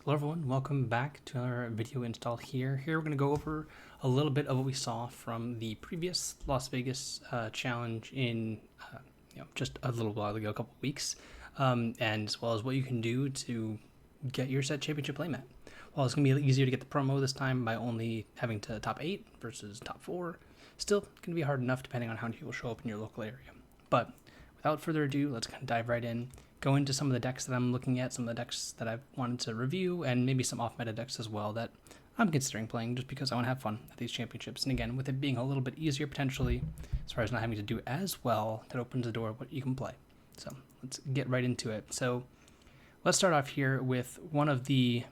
Hello everyone, welcome back to another video install here. Here we're going to go over a little bit of what we saw from the previous Las Vegas challenge in just a little while ago, a couple of weeks, and as well as what you can do to get your set championship playmat. While it's going to be easier to get the promo this time by only having to top 8 versus top 4, still going to be hard enough depending on how many people show up in your local area. But without further ado, let's kind of dive right in. Go into some of the decks that I'm looking at, some of the decks that I've wanted to review, and maybe some off-meta decks as well that I'm considering playing just because I want to have fun at these championships. And again, with it being a little bit easier potentially, as far as not having to do as well, that opens the door of what you can play. So let's get right into it. So let's start off here with one of the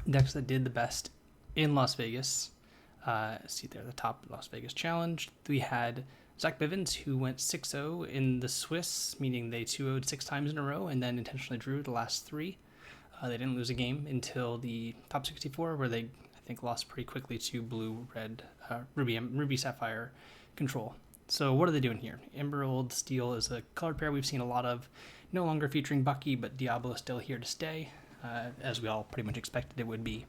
decks that did the best in Las Vegas. See there, the top Las Vegas challenge. We had Bivens, who went 6-0 in the Swiss, meaning they 2-0'd 6 times in a row and then intentionally drew the last 3. They didn't lose a game until the top 64, where they, I think, lost pretty quickly to Ruby Sapphire control. So what are they doing here? Emerald Steel is a colored pair we've seen a lot of, no longer featuring Bucky, but Diablo is still here to stay, as we all pretty much expected it would be.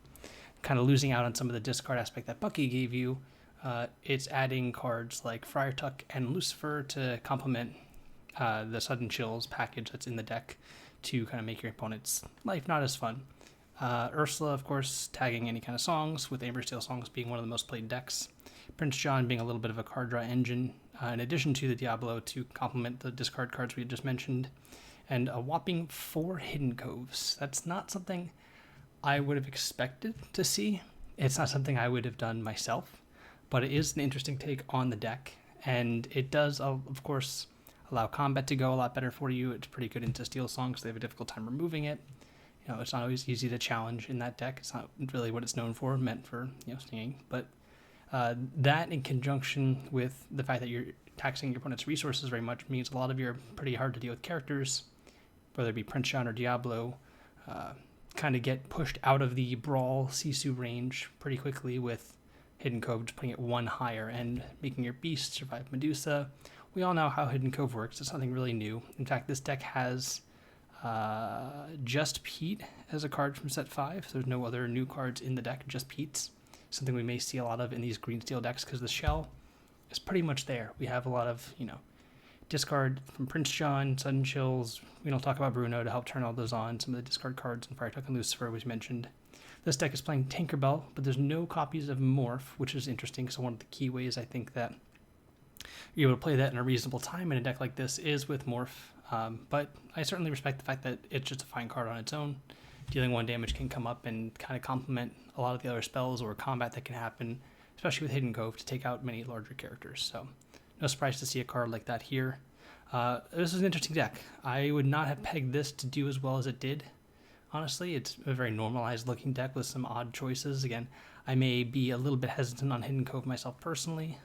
Kind of losing out on some of the discard aspect that Bucky gave you. It's adding cards like Friar Tuck and Lucifer to complement the Sudden Chills package that's in the deck to kind of make your opponent's life not as fun. Ursula, of course, tagging any kind of songs, with Amber Steel songs being one of the most played decks. Prince John being a little bit of a card draw engine, in addition to the Diablo to complement the discard cards we just mentioned. And a whopping 4 Hidden Coves. That's not something I would have expected to see. It's not something I would have done myself, but it is an interesting take on the deck, and it does, of course, allow combat to go a lot better for you. It's pretty good into Steel Songs. They have a difficult time removing it. It's not always easy to challenge in that deck. It's not really what it's known for, meant for, stinging. But that in conjunction with the fact that you're taxing your opponent's resources very much means a lot of your pretty hard to deal with characters, whether it be Prince John or Diablo, kind of get pushed out of the Brawl Sisu range pretty quickly with Hidden Cove, just putting it 1 higher and making your beast survive Medusa. We all know how Hidden Cove works. It's nothing really new. In fact, this deck has just Pete as a card from set 5. So there's no other new cards in the deck, just Pete's. Something we may see a lot of in these green steel decks because the shell is pretty much there. We have a lot of, discard from Prince John, Sudden Chills. We don't talk about Bruno to help turn all those on. Some of the discard cards and Fire Tuck and Lucifer was mentioned. This deck is playing Tinkerbell, but there's no copies of Morph, which is interesting. So one of the key ways I think that you're able to play that in a reasonable time in a deck like this is with Morph. But I certainly respect the fact that it's just a fine card on its own. Dealing 1 damage can come up and kind of complement a lot of the other spells or combat that can happen, especially with Hidden Cove, to take out many larger characters. So no surprise to see a card like that here. This is an interesting deck. I would not have pegged this to do as well as it did. Honestly, it's a very normalized looking deck with some odd choices. Again, I may be a little bit hesitant on Hidden Cove myself personally,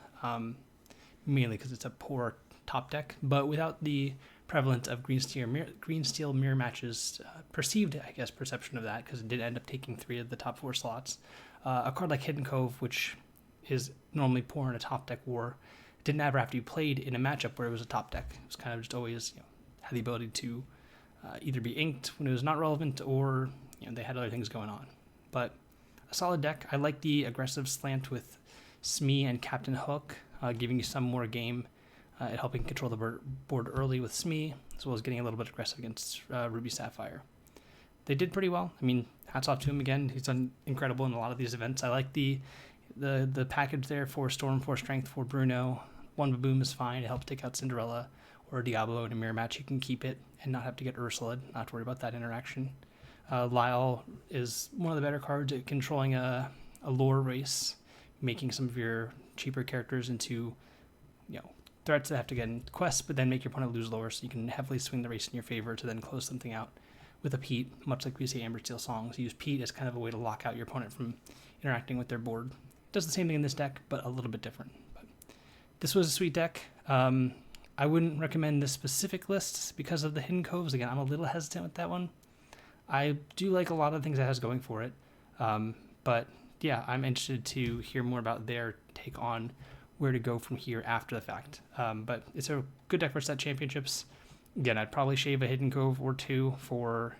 mainly because it's a poor top deck, but without the prevalence of green steel mirror matches, perceived, I guess, perception of that, because it did end up taking 3 of the top 4 slots. A card like Hidden Cove, which is normally poor in a top deck war, didn't ever have to be played in a matchup where it was a top deck. It was kind of just always had the ability to either be inked when it was not relevant, or they had other things going on. But a solid deck. I like the aggressive slant with Smee and Captain Hook, giving you some more game at helping control the board early with Smee, as well as getting a little bit aggressive against Ruby Sapphire. They did pretty well. I mean, hats off to him again. He's done incredible in a lot of these events. I like the package there for Storm, for Strength, for Bruno. 1 Baboom is fine. It helps take out Cinderella or Diablo in a mirror match. You can keep it and not have to get Ursula, not to worry about that interaction. Lyle is one of the better cards at controlling a lore race, making some of your cheaper characters into threats that have to get in quests, but then make your opponent lose lore, so you can heavily swing the race in your favor to then close something out with a Pete, much like we see Amber Steel Songs. Use Pete as kind of a way to lock out your opponent from interacting with their board. Does the same thing in this deck, but a little bit different. But this was a sweet deck. I wouldn't recommend this specific list because of the Hidden Coves. Again, I'm a little hesitant with that one. I do like a lot of the things it has going for it. But yeah, I'm interested to hear more about their take on where to go from here after the fact. But it's a good deck for set championships. Again, I'd probably shave a Hidden Cove or 2 for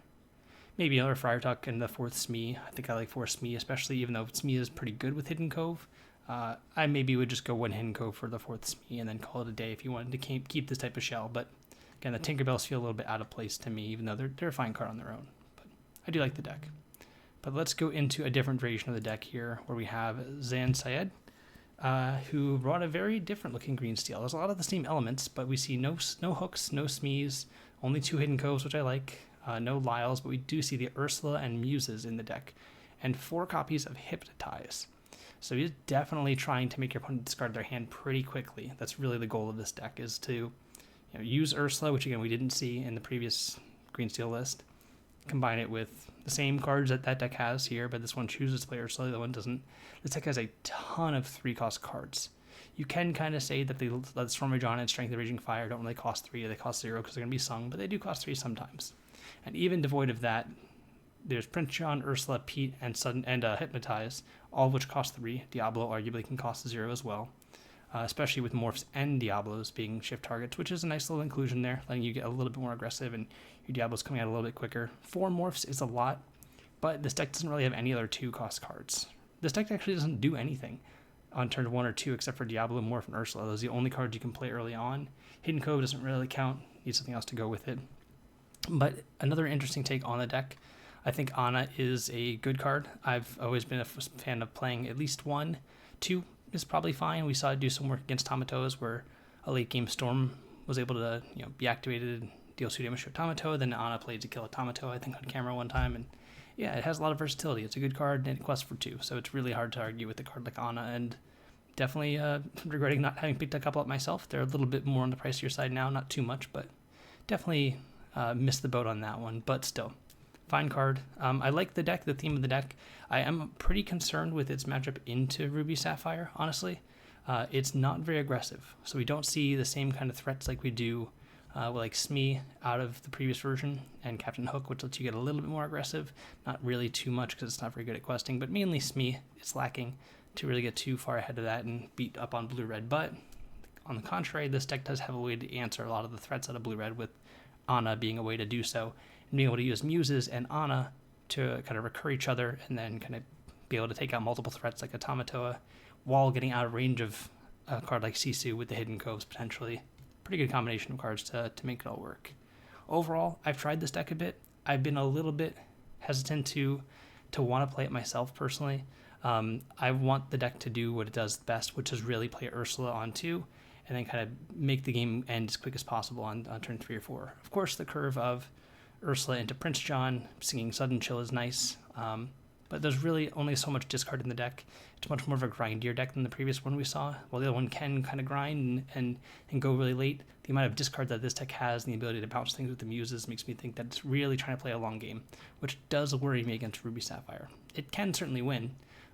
maybe another Friar Tuck and the 4th Smee. I think I like 4th Smee, especially even though Smee is pretty good with Hidden Cove. I maybe would just go 1 Hidden Cove for the 4th Smee and then call it a day if you wanted to keep this type of shell. But again, the Tinkerbells feel a little bit out of place to me, even though they're a fine card on their own. But I do like the deck. But let's go into a different variation of the deck here, where we have Zan Syed, who brought a very different looking green steel. There's a lot of the same elements, but we see no hooks, no Smees, only 2 Hidden Coves, which I like, no Lyles, but we do see the Ursula and Muses in the deck, and 4 copies of Hypnotize. So he's definitely trying to make your opponent discard their hand pretty quickly. That's really the goal of this deck, is to use Ursula, which again we didn't see in the previous green steel list, combine it with the same cards that deck has here, but this one chooses to play Ursula, the other one doesn't. This deck has a ton of 3-cost cards. You can kind of say that the Stormy John and Strength of Raging Fire don't really cost 3, they cost 0 because they're going to be sung, but they do cost 3 sometimes. And even devoid of that, there's Prince John, Ursula, Pete, and Hypnotize, all of which cost 3. Diablo arguably can cost 0 as well, especially with Morphs and Diablos being shift targets, which is a nice little inclusion there, letting you get a little bit more aggressive and your Diablos coming out a little bit quicker. 4 Morphs is a lot, but this deck doesn't really have any other 2-cost cards. This deck actually doesn't do anything on turn 1 or 2 except for Diablo, Morph, and Ursula. Those are the only cards you can play early on. Hidden Cove doesn't really count. Need something else to go with it. But another interesting take on the deck, I think Ana is a good card. I've always been a fan of playing at least 1. 2 is probably fine. We saw it do some work against Tamatoas where a late game Storm was able to be activated, deal 2 damage to a Tamatoa, then Ana played to kill a Tamatoa, I think on camera one time, and yeah, it has a lot of versatility. It's a good card and it quests for 2, so it's really hard to argue with a card like Ana, and definitely regretting not having picked a couple up myself. They're a little bit more on the pricier side now, not too much, but definitely missed the boat on that one, but still. Fine card. I like the deck, the theme of the deck. I am pretty concerned with its matchup into Ruby Sapphire, honestly. It's not very aggressive, so we don't see the same kind of threats like we do with like Smee out of the previous version, and Captain Hook, which lets you get a little bit more aggressive. Not really too much because it's not very good at questing, but mainly Smee, it's lacking to really get too far ahead of that and beat up on blue-red. But on the contrary, this deck does have a way to answer a lot of the threats out of blue-red, with Ana being a way to do so, and being able to use Muses and Ana to kind of recur each other and then kind of be able to take out multiple threats like a Tamatoa while getting out of range of a card like Sisu with the Hidden Coves potentially. Pretty good combination of cards to make it all work. Overall, I've tried this deck a bit. I've been a little bit hesitant to want to play it myself personally. I want the deck to do what it does best, which is really play Ursula on 2 and then kind of make the game end as quick as possible on turn 3 or 4. Of course, the curve of Ursula into Prince John, singing Sudden Chill is nice, but there's really only so much discard in the deck. It's much more of a grindier deck than the previous one we saw. While the other one can kind of grind and go really late, the amount of discard that this deck has and the ability to bounce things with the Muses makes me think that it's really trying to play a long game, which does worry me against Ruby Sapphire. It can certainly win,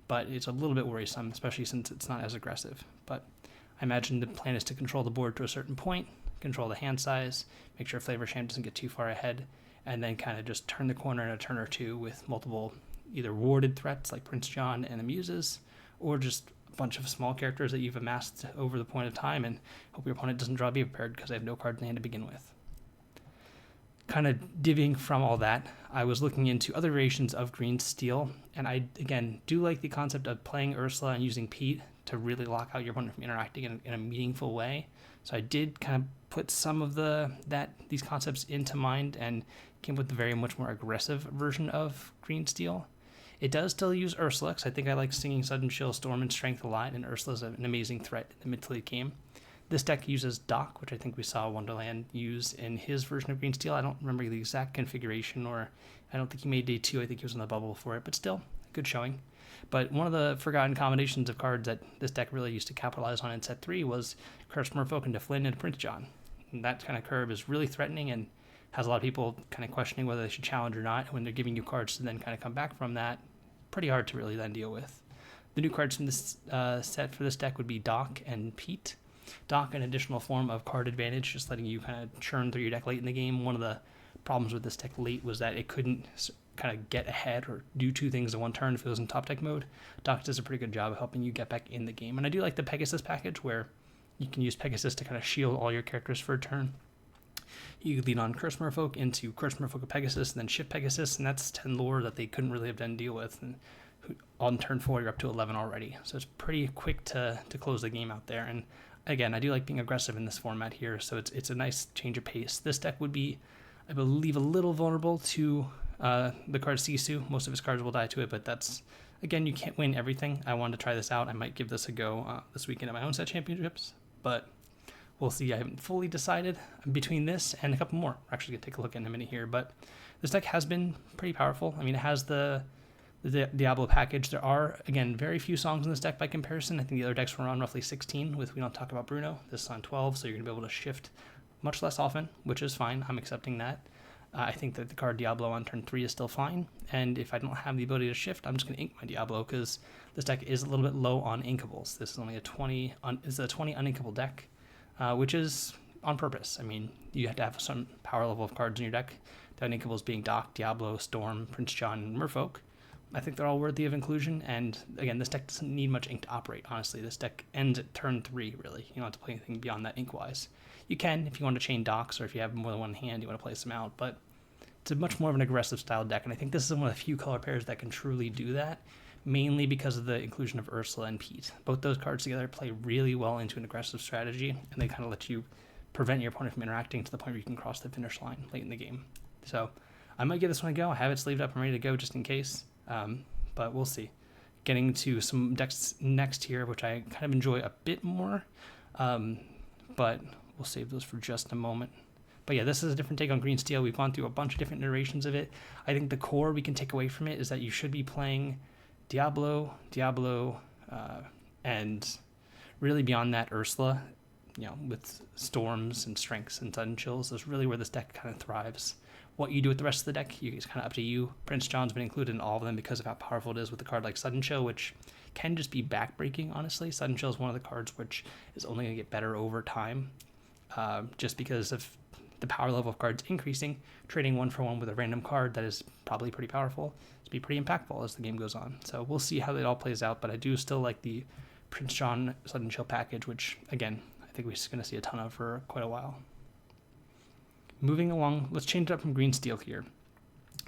but it's a little bit worrisome, especially since it's not as aggressive. But I imagine the plan is to control the board to a certain point, control the hand size, make sure Flavor Sham doesn't get too far ahead, and then kind of just turn the corner in a turn or 2 with multiple either warded threats like Prince John and the Muses, or just a bunch of small characters that you've amassed over the point of time, and hope your opponent doesn't draw Be Prepared because they have no cards in hand to begin with. Kind of divvying from all that, I was looking into other variations of green steel, and I, again, do like the concept of playing Ursula and using Pete to really lock out your opponent from interacting in a meaningful way. So I did kind of put some of these concepts into mind and came with a very much more aggressive version of green steel. It does still use Ursula, because I think I like singing Sudden Chill, Storm, and Strength a lot, and Ursula's an amazing threat in the mid to late game. This deck uses Doc, which I think we saw Wonderland use in his version of green steel. I don't remember the exact configuration, or I don't think he made day 2. I think he was on the bubble for it, but still, good showing. But one of the forgotten combinations of cards that this deck really used to capitalize on in set 3 was Curse Merfolk into Flynn and Prince John. And that kind of curve is really threatening and has a lot of people kind of questioning whether they should challenge or not. When they're giving you cards to then kind of come back from that, pretty hard to really then deal with. The new cards from this set for this deck would be Doc and Pete. Doc, an additional form of card advantage, just letting you kind of churn through your deck late in the game. One of the problems with this deck late was that it couldn't kind of get ahead or do 2 things in one turn if it was in top deck mode. Doc does a pretty good job of helping you get back in the game. And I do like the Pegasus package, where you can use Pegasus to kind of shield all your characters for a turn. You could lead on Curse Merfolk into Curse Merfolk of Pegasus, and then Shift Pegasus, and that's 10 lore that they couldn't really have done deal with. And on turn 4, you're up to 11 already. So it's pretty quick to close the game out there. And again, I do like being aggressive in this format here, so it's a nice change of pace. This deck would be, I believe, a little vulnerable to the card Sisu. Most of his cards will die to it, but that's, again, you can't win everything. I wanted to try this out. I might give this a go this weekend at my own set championships, but we'll see. I haven't fully decided between this and a couple more. We're actually going to take a look in a minute here, but this deck has been pretty powerful. I mean, it has the Diablo package. There are, again, very few songs in this deck by comparison. I think the other decks were on roughly 16 with We Don't Talk About Bruno. This is on 12, so you're going to be able to shift much less often, which is fine. I'm accepting that. I think that the card Diablo on turn 3 is still fine, and if I don't have the ability to shift, I'm just going to ink my Diablo, because this deck is a little bit low on inkables. This is only a 20 uninkable deck, which is on purpose. I mean, you have to have some power level of cards in your deck. The uninkables being Doc, Diablo, Storm, Prince John, and Merfolk. I think they're all worthy of inclusion, and again, this deck doesn't need much ink to operate, honestly. This deck ends at turn 3, really. You don't have to play anything beyond that ink-wise. You can, if you want to chain Docs, or if you have more than one hand, you want to place them out, but it's a much more of an aggressive style deck, and I think this is one of the few color pairs that can truly do that, mainly because of the inclusion of Ursula and Pete. Both those cards together play really well into an aggressive strategy, and they kind of let you prevent your opponent from interacting to the point where you can cross the finish line late in the game. So I might give this one a go. I have it sleeved up and ready to go just in case. But we'll see. Getting to some decks next here, which I kind of enjoy a bit more, but we'll save those for just a moment. But yeah, this is a different take on Green Steel. We've gone through a bunch of different iterations of it. I think the core we can take away from it is that you should be playing Diablo, and really beyond that, Ursula, with Storms and Strengths and Sudden Chills is really where this deck kind of thrives. What you do with the rest of the deck is kind of up to you. Prince John's been included in all of them because of how powerful it is with a card like Sudden Chill, which can just be backbreaking, honestly. Sudden Chill is one of the cards which is only going to get better over time, just because of the power level of cards increasing. Trading 1-for-1 with a random card that is probably pretty powerful to be pretty impactful as the game goes on. So we'll see how it all plays out, but I do still like the Prince John Sudden Chill package, which, again, I think we're just going to see a ton of for quite a while. Moving along, let's change it up from Green Steel here.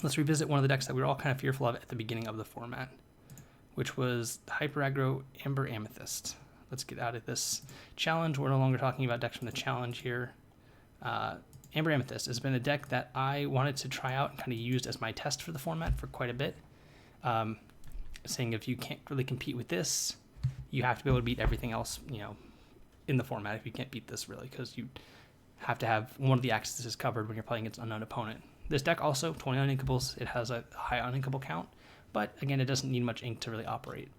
Let's revisit one of the decks that we were all kind of fearful of at the beginning of the format, which was the Hyper Aggro Amber Amethyst. Let's get out of this challenge. We're no longer talking about decks from the challenge here. Amber Amethyst has been a deck that I wanted to try out and kind of used as my test for the format for quite a bit. Saying if you can't really compete with this, you have to be able to beat everything else, in the format if you can't beat this, really, because you have to have one of the axes covered when you're playing against an unknown opponent. This deck also, 20 uninkables. It has a high uninkable count, but again, it doesn't need much ink to really operate.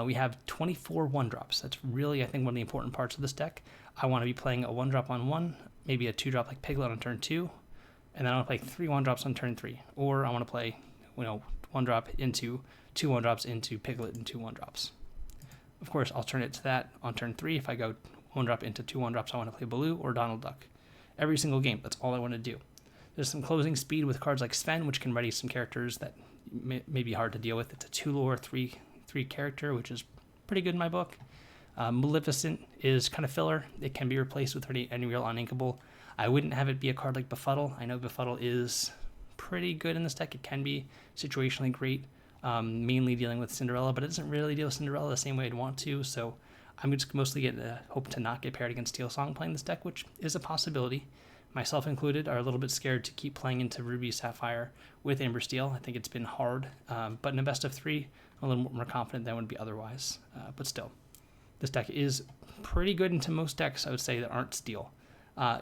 We have 24 1-drops. That's really, I think, one of the important parts of this deck. I want to be playing a 1-drop on 1, maybe a 2-drop like Piglet on turn 2, and then I want to play 3 1-drops on turn 3. Or I want to play, 1-drop into 2 1-drops into Piglet and 2 1-drops. Of course, alternate to that on turn 3, if I go 1-drop into 2 1-drops, I want to play Baloo or Donald Duck. Every single game, that's all I want to do. There's some closing speed with cards like Sven, which can ready some characters that may be hard to deal with. It's a 2-lore, 3 character, which is pretty good in my book. Maleficent is kind of filler. It can be replaced with any real uninkable. I wouldn't have it be a card like Befuddle. I know Befuddle is pretty good in this deck. It can be situationally great, mainly dealing with Cinderella, but it doesn't really deal with Cinderella the same way I'd want to, so I'm just mostly hope to not get paired against Steel Song playing this deck, which is a possibility. Myself included are a little bit scared to keep playing into Ruby Sapphire with Amber Steel. I think it's been hard, but in a best of 3, I'm a little more confident than would be otherwise. But still, this deck is pretty good into most decks, I would say, that aren't Steel.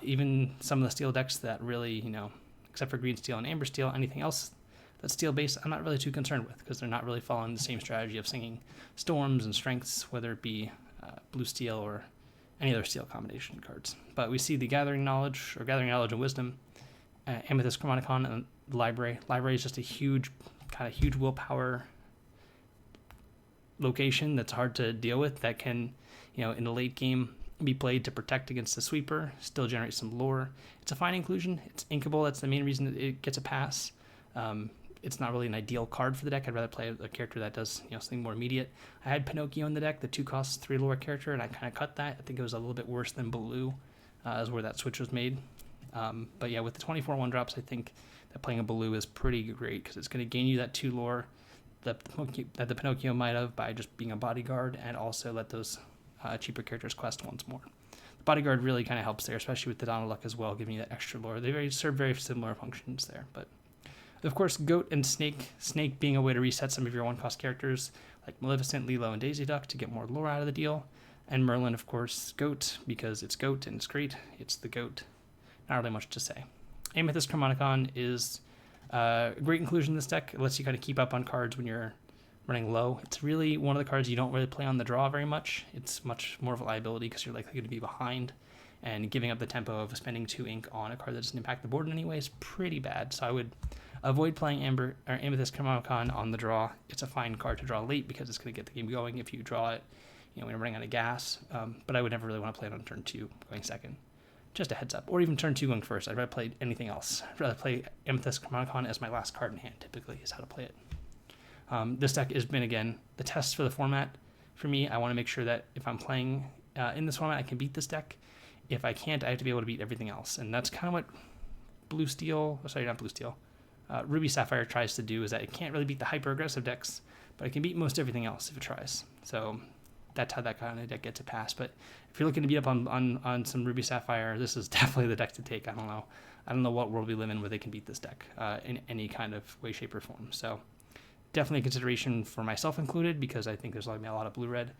Even some of the Steel decks that really, except for Green Steel and Amber Steel, anything else that's Steel-based, I'm not really too concerned with, because they're not really following the same strategy of singing Storms and Strengths, whether it be Blue Steel or any other Steel combination cards. But we see the Gathering Knowledge and Wisdom, Amethyst Chronicon, and the Library. Library is just a huge willpower location that's hard to deal with, that can, in the late game, be played to protect against the sweeper, still generate some lore. It's a fine inclusion. It's inkable. That's the main reason it gets a pass. It's not really an ideal card for the deck. I'd rather play a character that does something more immediate. I had Pinocchio in the deck, the 2-cost 3 lore character, and I kind of cut that. I think it was a little bit worse than Baloo, is where that switch was made. But yeah, with the 24 1-drops, I think that playing a blue is pretty great because it's going to gain you that 2 lore that the Pinocchio might have by just being a bodyguard, and also let those cheaper characters quest once more. The bodyguard really kind of helps there, especially with the Donald Luck as well, giving you that extra lore. They serve very similar functions there. But of course, Goat and Snake being a way to reset some of your 1-cost characters, like Maleficent, Lilo, and Daisy Duck to get more lore out of the deal. And Merlin, of course, Goat, because it's Goat and it's great. It's the Goat. Not really much to say. Amethyst Chromonicon is a great inclusion in this deck. It lets you kind of keep up on cards when you're running low. It's really one of the cards you don't really play on the draw very much. It's much more of a liability because you're likely to be behind, and giving up the tempo of spending 2 ink on a card that doesn't impact the board in any way is pretty bad. So I would avoid playing Amethyst Chromonicon on the draw. It's a fine card to draw late because it's going to get the game going if you draw it, when you're running out of gas. But I would never really want to play it on turn 2 going second. Just a heads up. Or even turn 2 going first. I'd rather play anything else. I'd rather play Amethyst Chromonicon as my last card in hand, typically, is how to play it. This deck has been, again, the test for the format. For me, I want to make sure that if I'm playing in this format, I can beat this deck. If I can't, I have to be able to beat everything else. And that's kind of what Ruby Sapphire tries to do, is that it can't really beat the hyper-aggressive decks, but it can beat most everything else if it tries. So that's how that kind of deck gets a pass. But if you're looking to beat up on some Ruby Sapphire, this is definitely the deck to take. I don't know what world we live in where they can beat this deck in any kind of way, shape, or form. So definitely a consideration for myself included, because I think there's a lot of blue-red.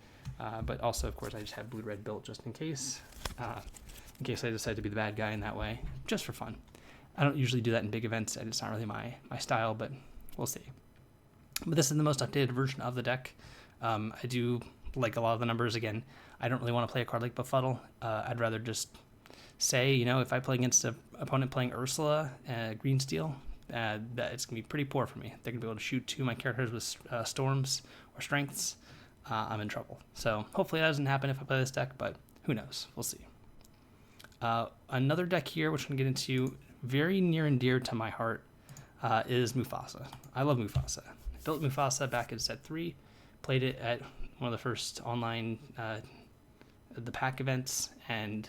But also, of course, I just have blue-red built just in case I decide to be the bad guy in that way, just for fun. I don't usually do that in big events, and it's not really my style, but we'll see. But this is the most updated version of the deck. I do like a lot of the numbers. Again, I don't really want to play a card like Befuddle. I'd rather just say, if I play against an opponent playing Ursula, Green Steel, that it's going to be pretty poor for me. They're going to be able to shoot 2 of my characters with storms or strengths. I'm in trouble. So hopefully that doesn't happen if I play this deck, but who knows? We'll see. Another deck here, which I'm going to get into, very near and dear to my heart, is Mufasa. I love Mufasa. I built Mufasa back in set 3, played it at one of the first online the pack events, and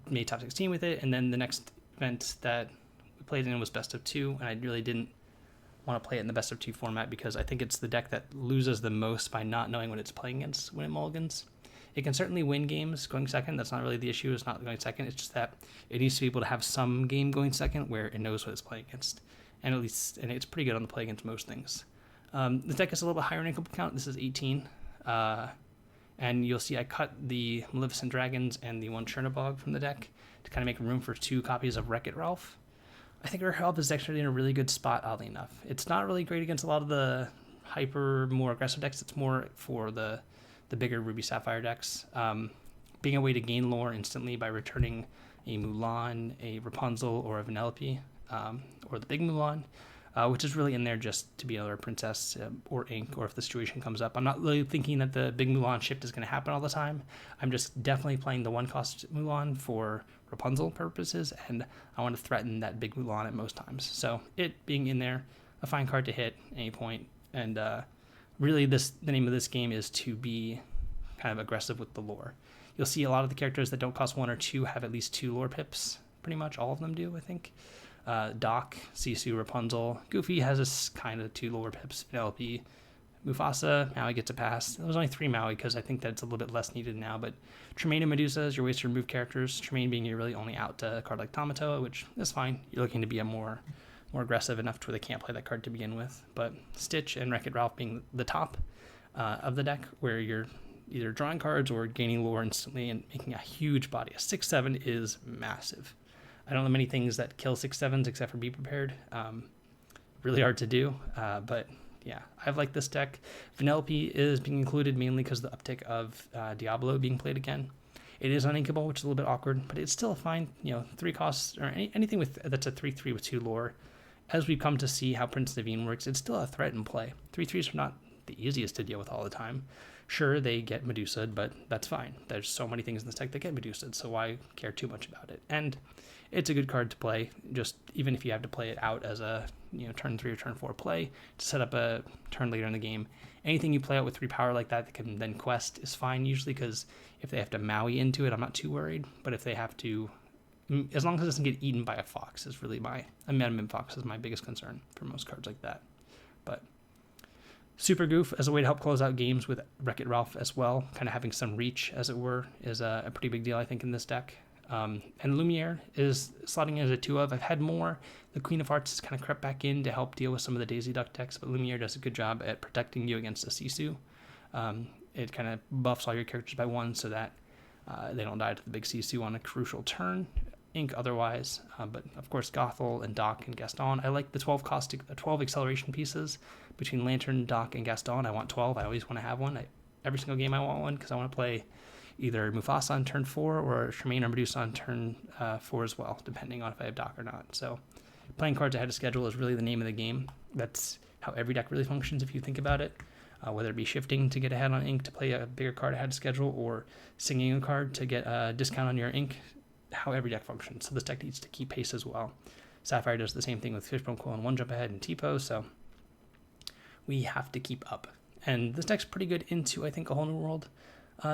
made top 16 with it. And then the next event that we played in was best of 2, and I really didn't want to play it in the best of 2 format because I think it's the deck that loses the most by not knowing what it's playing against when it mulligans. It can certainly win games going second. That's not really the issue. It's not going second. It's just that it needs to be able to have some game going second where it knows what it's playing against. And it's pretty good on the play against most things. The deck is a little bit higher in income count. This is 18. And you'll see I cut the Maleficent Dragons and the 1 Chernobog from the deck to kind of make room for 2 copies of Wreck-It Ralph. I think Ralph is actually in a really good spot, oddly enough. It's not really great against a lot of the more aggressive decks. It's more for the bigger Ruby Sapphire decks. Being a way to gain lore instantly by returning a Mulan, a Rapunzel, or a Vanellope, or the big Mulan, which is really in there just to be another princess or ink, or if the situation comes up. I'm not really thinking that the big Mulan shift is going to happen all the time. I'm just definitely playing the 1-cost Mulan for Rapunzel purposes, and I want to threaten that big Mulan at most times. So it being in there, a fine card to hit at any point, and really the name of this game is to be kind of aggressive with the lore. You'll see a lot of the characters that don't cost 1 or 2 have at least 2 lore pips. Pretty much all of them do, I think. Doc, Sisu, Rapunzel. Goofy has this kind of 2 lore pips. Penelope, Mufasa, Maui gets a pass. There was only 3 Maui because I think that it's a little bit less needed now. But Tremaine and Medusa is your ways to remove characters. Tremaine being you're really only out to a card like Tamatoa, which is fine. You're looking to be a more aggressive enough to where they can't play that card to begin with. But Stitch and Wreck-It Ralph being the top of the deck, where you're either drawing cards or gaining lore instantly and making a huge body. A 6/7 is massive. I don't know many things that kill 6/7s except for Be Prepared. Really hard to do, but yeah, I've liked this deck. Vanellope is being included mainly because of the uptick of Diablo being played again. It is uninkable, which is a little bit awkward, but it's still a fine, 3 costs, or anything that's a 3/3 with 2 lore. As we've come to see how Prince Naveen works, it's still a threat in play. 3/3s are not the easiest to deal with all the time. Sure, they get Medusa, but that's fine. There's so many things in this deck that get Medusa, so why care too much about it? And it's a good card to play, just even if you have to play it out as a turn 3 or turn 4 play to set up a turn later in the game. Anything you play out with 3 power like that can then quest is fine usually, because if they have to Maui into it, I'm not too worried. But if they have to as long as it doesn't get eaten by a fox is really a Metamin Fox is my biggest concern for most cards like that. But Super Goof as a way to help close out games with Wreck-It Ralph as well, kind of having some reach, as it were, is a pretty big deal, I think, in this deck. And Lumiere is slotting in as a 2 of. I've had more. The Queen of Hearts has kind of crept back in to help deal with some of the Daisy Duck decks, but Lumiere does a good job at protecting you against a Sisu. It kind of buffs all your characters by 1 so that they don't die to the big Sisu on a crucial turn. Ink otherwise, but of course Gothel and Doc and Gaston. I like the 12 acceleration pieces between Lantern, Doc, and Gaston. I want 12. I always want to have one. Every single game I want one because I want to play either Mufasa on turn 4 or Tremaine or Medusa on turn 4 as well, depending on if I have Doc or not. So playing cards ahead of schedule is really the name of the game. That's how every deck really functions if you think about it. Whether it be shifting to get ahead on ink to play a bigger card ahead of schedule or singing a card to get a discount on your ink, how every deck functions. So this deck needs to keep pace as well. Sapphire does the same thing with Fishbone Quill and 1 Jump Ahead and T-Pose, so we have to keep up. And this deck's pretty good into, I think, a whole new world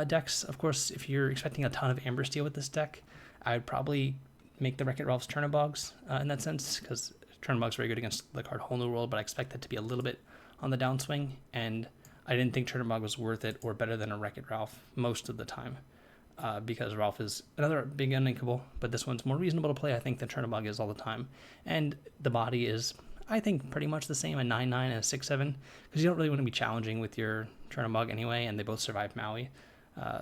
decks. Of course, if you're expecting a ton of Amber Steel with this deck, I'd probably make the Wreck-It Ralph's Turnabogs in that sense, because Turnabog's very good against the card Whole New World, but I expect that to be a little bit on the downswing, and I didn't think Turnabog was worth it or better than a Wreck-It Ralph most of the time. Because Ralph is another big uninkable, but this one's more reasonable to play, I think, than Turnabog is all the time. And the body is, I think, pretty much the same, a 9/9 and a 6/7, because you don't really want to be challenging with your Turnabog anyway, and they both survive Maui.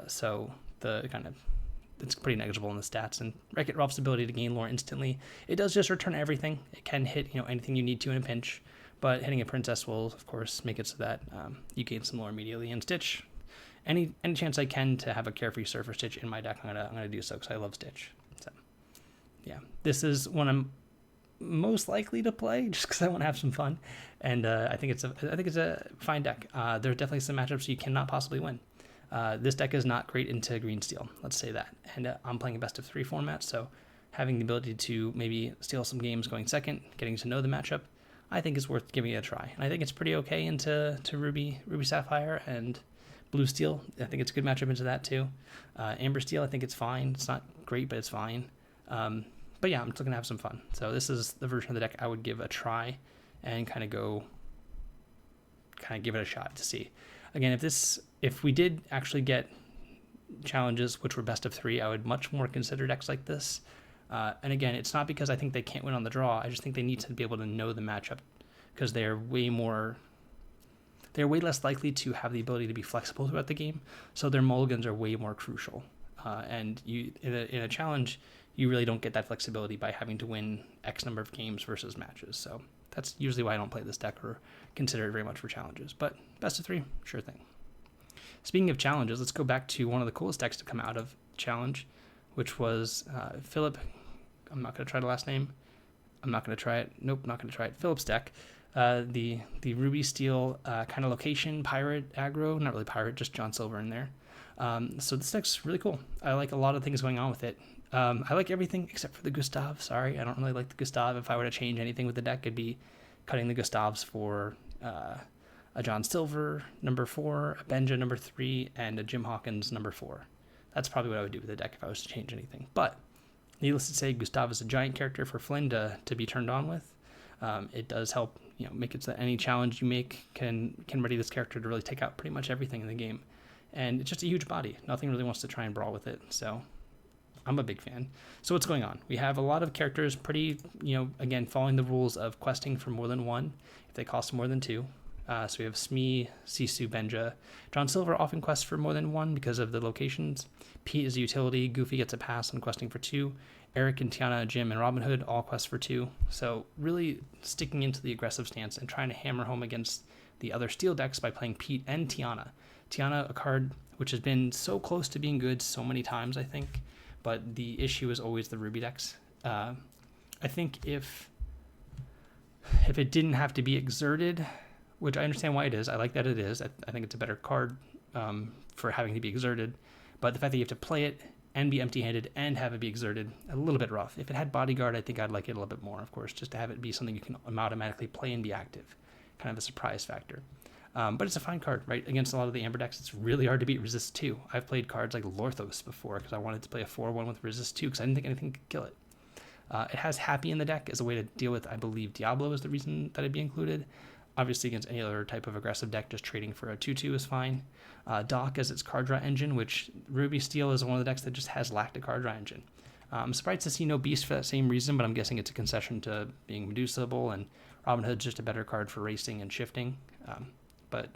So it's pretty negligible in the stats. And Wreck-It Ralph's ability to gain lore instantly, it does just return everything. It can hit anything you need to in a pinch, but hitting a princess will, of course, make it so that you gain some lore immediately. And Stitch, any chance I can to have a Carefree Surfer Stitch in my deck, I'm gonna do so because I love Stitch. So yeah, this is one I'm most likely to play just because I want to have some fun, and I think it's a fine deck. There are definitely some matchups you cannot possibly win. This deck is not great into green steel, let's say that, and I'm playing a best of 3 format, so having the ability to maybe steal some games going second, getting to know the matchup, I think is worth giving it a try. And I think it's pretty okay into Ruby Sapphire and Blue Steel. I think it's a good matchup into that too. Amber Steel, I think it's fine. It's not great, but it's fine. But yeah, I'm still gonna have some fun. So this is the version of the deck I would give a try and kind of give it a shot to see. Again, if we did actually get challenges which were best of 3, I would much more consider decks like this. And again, it's not because I think they can't win on the draw. I just think they need to be able to know the matchup because they're way less likely to have the ability to be flexible throughout the game. So their mulligans are way more crucial. And you in a challenge, you really don't get that flexibility by having to win X number of games versus matches. So that's usually why I don't play this deck or consider it very much for challenges. But best of 3, sure thing. Speaking of challenges, let's go back to one of the coolest decks to come out of challenge, which was Philip. I'm not going to try the last name. I'm not going to try it. Nope, not going to try it. Philip's deck. The Ruby Steel kind of location, pirate aggro. Not really pirate, just John Silver in there. So this deck's really cool. I like a lot of things going on with it. I like everything except for the Gustav. Sorry, I don't really like the Gustav. If I were to change anything with the deck, it'd be cutting the Gustavs for a John Silver number 4, a Benja number 3, and a Jim Hawkins number 4. That's probably what I would do with the deck if I was to change anything. But needless to say, Gustav is a giant character for Flynn to be turned on with. It does help, make it so that any challenge you make can ready this character to really take out pretty much everything in the game. And it's just a huge body. Nothing really wants to try and brawl with it. So I'm a big fan. So what's going on? We have a lot of characters pretty, again, following the rules of questing for more than 1 if they cost more than 2. So we have Smee, Sisu, Benja. John Silver often quests for more than 1 because of the locations. Pete is a utility. Goofy gets a pass on questing for 2. Eric and Tiana, Jim, and Robin Hood all quest for 2. So really sticking into the aggressive stance and trying to hammer home against the other steel decks by playing Pete and Tiana. Tiana, a card which has been so close to being good so many times, I think. But the issue is always the Ruby decks. I think if it didn't have to be exerted, which I understand why it is. I like that it is. I think it's a better card for having to be exerted. But the fact that you have to play it and be empty-handed and have it be exerted, a little bit rough. If it had Bodyguard, I think I'd like it a little bit more, of course, just to have it be something you can automatically play and be active. Kind of a surprise factor. But it's a fine card, right? Against a lot of the Amber decks, it's really hard to beat Resist 2. I've played cards like Lorthos before because I wanted to play a 4-1 with Resist 2 because I didn't think anything could kill it. It has Happy in the deck as a way to deal with, I believe, Diablo is the reason that it'd be included. Obviously, against any other type of aggressive deck, just trading for a 2/2 is fine. Dock as its card draw engine, which Ruby Steel is one of the decks that just has lacked a card draw engine. I'm surprised to see no Beast for that same reason, but I'm guessing it's a concession to being Medusable, and Robin Hood's just a better card for racing and shifting. But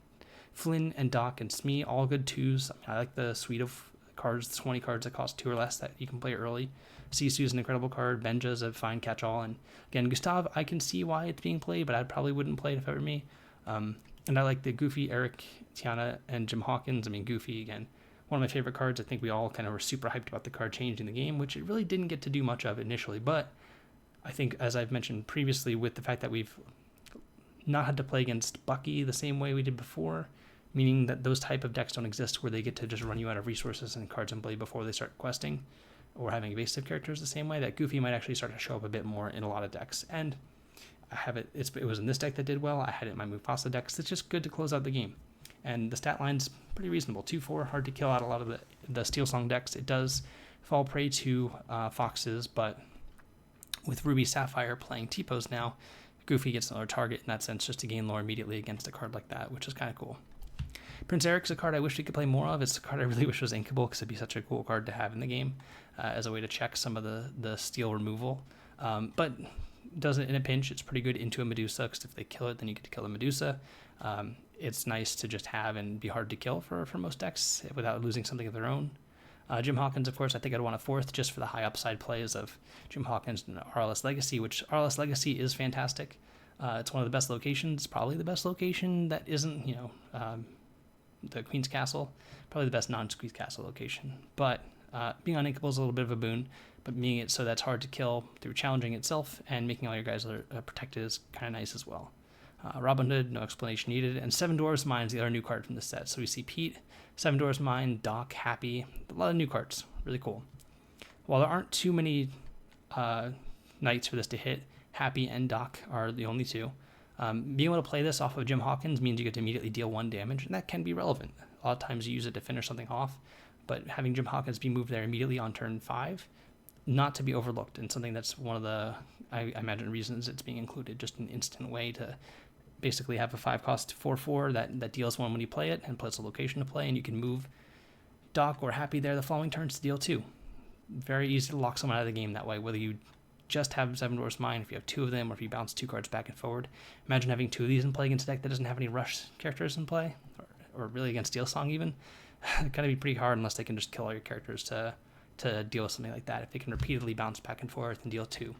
Flynn and Doc and Smee, all good 2s. I like the suite of cards, 20 cards that cost 2 or less that you can play early. Sisu's an incredible card. Benja's a fine catch-all. And again, Gustav, I can see why it's being played, but I probably wouldn't play it if it were me. And I like the Goofy, Eric, Tiana, and Jim Hawkins. I mean, Goofy, again, one of my favorite cards. I think we all kind of were super hyped about the card changing the game, which it really didn't get to do much of initially. But I think, as I've mentioned previously, with the fact that we've not had to play against Bucky the same way we did before, meaning that those type of decks don't exist where they get to just run you out of resources and cards in play before they start questing, or having evasive characters the same way, that Goofy might actually start to show up a bit more in a lot of decks. And I have it. It was in this deck that did well. I had it in my Mufasa decks. It's just good to close out the game. And the stat line's pretty reasonable. 2/4, hard to kill out a lot of the Steel Song decks. It does fall prey to Foxes, but with Ruby Sapphire playing T-Pose now, Goofy gets another target in that sense just to gain lore immediately against a card like that, which is kind of cool. Prince Eric's a card I wish we could play more of. It's a card I really wish was inkable because it'd be such a cool card to have in the game as a way to check some of the steel removal. But does it in a pinch. It's pretty good into a Medusa because if they kill it, then you get to kill the Medusa. It's nice to just have and be hard to kill for most decks without losing something of their own. Jim Hawkins, of course, I think I'd want a 4th just for the high upside plays of Jim Hawkins and RLS Legacy, which RLS Legacy is fantastic. It's one of the best locations, probably the best location that isn't, the Queen's Castle, probably the best non-Squeeze Castle location. But being uninkable is a little bit of a boon, but being it so that's hard to kill through challenging itself and making all your guys protected is kind of nice as well. Robin Hood, no explanation needed. And Seven Dwarfs Mine is the other new card from the set. So we see Pete, Seven Dwarfs Mine, Doc, Happy, a lot of new cards. Really cool. While there aren't too many nights for this to hit, Happy and Doc are the only two. Being able to play this off of Jim Hawkins means you get to immediately deal 1 damage, and that can be relevant. A lot of times you use it to finish something off, but having Jim Hawkins be moved there immediately on turn 5, not to be overlooked, and something that's one of the, I imagine, reasons it's being included, just an instant way to basically have a 5-cost 4/4 that deals 1 when you play it and puts a location to play, and you can move Doc or Happy there the following turns to deal 2. Very easy to lock someone out of the game that way, whether you just have Seven Dwarfs Mine, if you have 2 of them, or if you bounce 2 cards back and forward. Imagine having 2 of these in play against a deck that doesn't have any rush characters in play, or really against Steel Song even. It's going to be pretty hard unless they can just kill all your characters to deal with something like that, if they can repeatedly bounce back and forth and deal 2.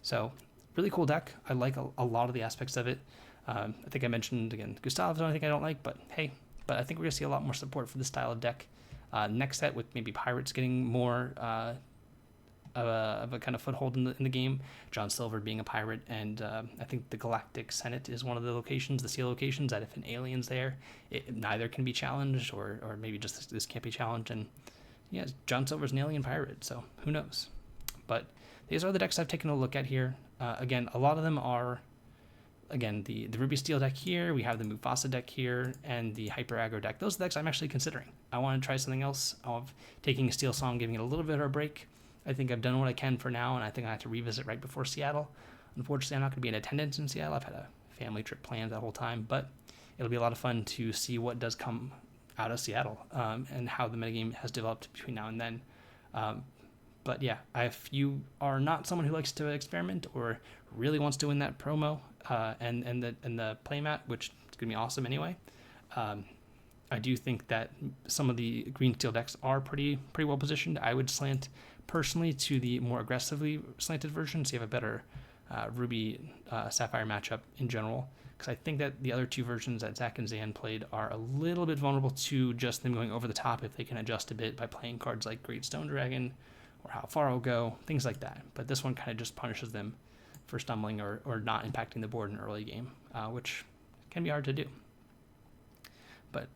So, really cool deck. I like a lot of the aspects of it. I think I mentioned, again, Gustav's the only thing I don't like, but hey, I think we're going to see a lot more support for this style of deck. Next set, with maybe Pirates getting more of a kind of foothold in the game, John Silver being a pirate, and I think the Galactic Senate is one of the locations, the seal locations, that if an alien's there, it neither can be challenged, or maybe just this can't be challenged, and yeah, John Silver's an alien pirate, so who knows. But these are the decks I've taken a look at here. Again, a lot of them are, again, the Ruby Steel deck here, we have the Mufasa deck here, and the Hyper Aggro deck. Those are the decks I'm actually considering. I want to try something else of taking a Steel Song, giving it a little bit of a break. I think I've done what I can for now, and I think I have to revisit right before Seattle. Unfortunately, I'm not going to be in attendance in Seattle. I've had a family trip planned that whole time, but it'll be a lot of fun to see what does come out of Seattle, and how the metagame has developed between now and then. But yeah, if you are not someone who likes to experiment or really wants to win that promo and the playmat, which is going to be awesome anyway, I do think that some of the green steel decks are pretty well positioned. I would slant personally to the more aggressively slanted version, so you have a better Ruby Sapphire matchup in general, because I think that the other 2 versions that Zach and Zan played are a little bit vulnerable to just them going over the top if they can adjust a bit by playing cards like Great Stone Dragon or How Far Will Go, things like that. But this one kind of just punishes them for stumbling or not impacting the board in an early game, which can be hard to do. But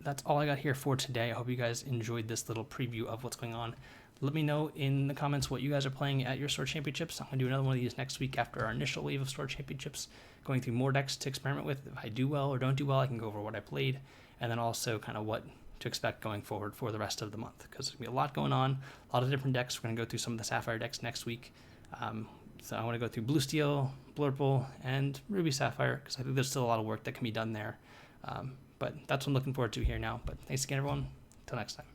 that's all I got here for today. I hope you guys enjoyed this little preview of what's going on. Let me know in the comments what you guys are playing at your Store Championships. I'm going to do another one of these next week after our initial wave of Store Championships, going through more decks to experiment with. If I do well or don't do well, I can go over what I played, and then also kind of what to expect going forward for the rest of the month, because there's going to be a lot going on, a lot of different decks. We're going to go through some of the Sapphire decks next week. So I want to go through Blue Steel, Blurple, and Ruby Sapphire, because I think there's still a lot of work that can be done there. But that's what I'm looking forward to here now. But thanks again, everyone. Until next time.